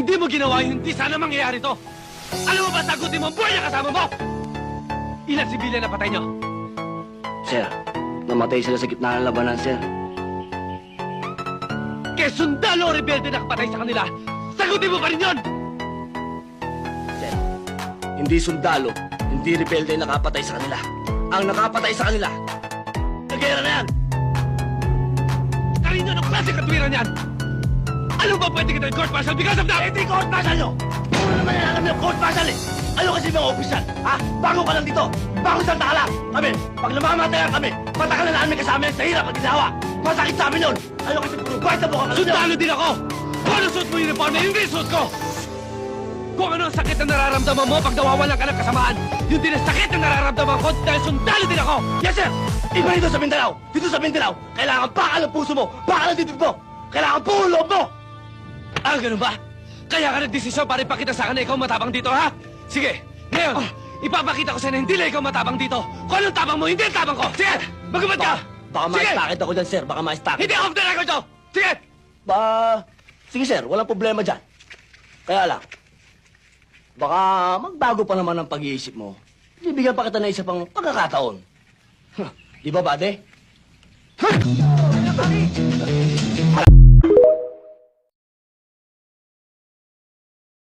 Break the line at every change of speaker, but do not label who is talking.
hindi mo ginawa yun, hindi sana mangyayari to. Alam mo ba, sagutin mo ang buhay na kasama mo? Ilang sibilyan na patay nyo?
Sir, namatay sila sa gitna ng labanan, sir.
Kaya sundalo o rebelde na kapatay sa kanila, sagutin mo pa rin yun!
Sir, hindi sundalo, hindi rebelde ang nakapatay sa kanila. Ang nakapatay sa kanila, nagera na yan!
Kanino ng klase katwiran yan? Ano ba pwede kita court martial because of that?
Hindi court martial nyo! Ano naman yan alam yung court martial eh? Ano kasi mga opisyal? Ha? Bago ka lang dito! Bago sa taka lang! Kami, pag namamatayan kami, patakan na namin kasama yan sa hirap at ginawa! Masakit sa amin yun! Ano kasi puro buhay sa buka kasunod!
Sundalo din ako! Kung ano suot mo yung uniform na hindi suot ko! Kung ano ang sakit na nararamdaman mo pag nawawalan ka ng kasamaan, yun din ang sakit na nararamdaman ko dahil sundalo din ako!
Yes, sir! Iba dito sa Mindanao! Dito sa Mindanao, kailangan bakal ang puso mo! Bakal ang dibdib mo! Kailangan buo loob mo!
Ah, ganun ba? Kaya ka nagdesisyon para ipakita sa akin na ikaw matapang dito, ha? Sige, ngayon, ipapakita ko sa'yo na hindi lang ikaw matapang dito. Kung anong tapang mo, hindi ang tapang ko! Sige, magubad ka!
Baka
Sige!
ma-stakit ako dyan, sir. Baka ma-stakit.
Hindi off the record to! Sige!
Sige, sir. Walang problema dyan. Kaya lang, baka magbago pa naman ang pag-iisip mo. Bibigyan pa kita na isa pang pagkakataon. Huh, di ba, bade? Huh!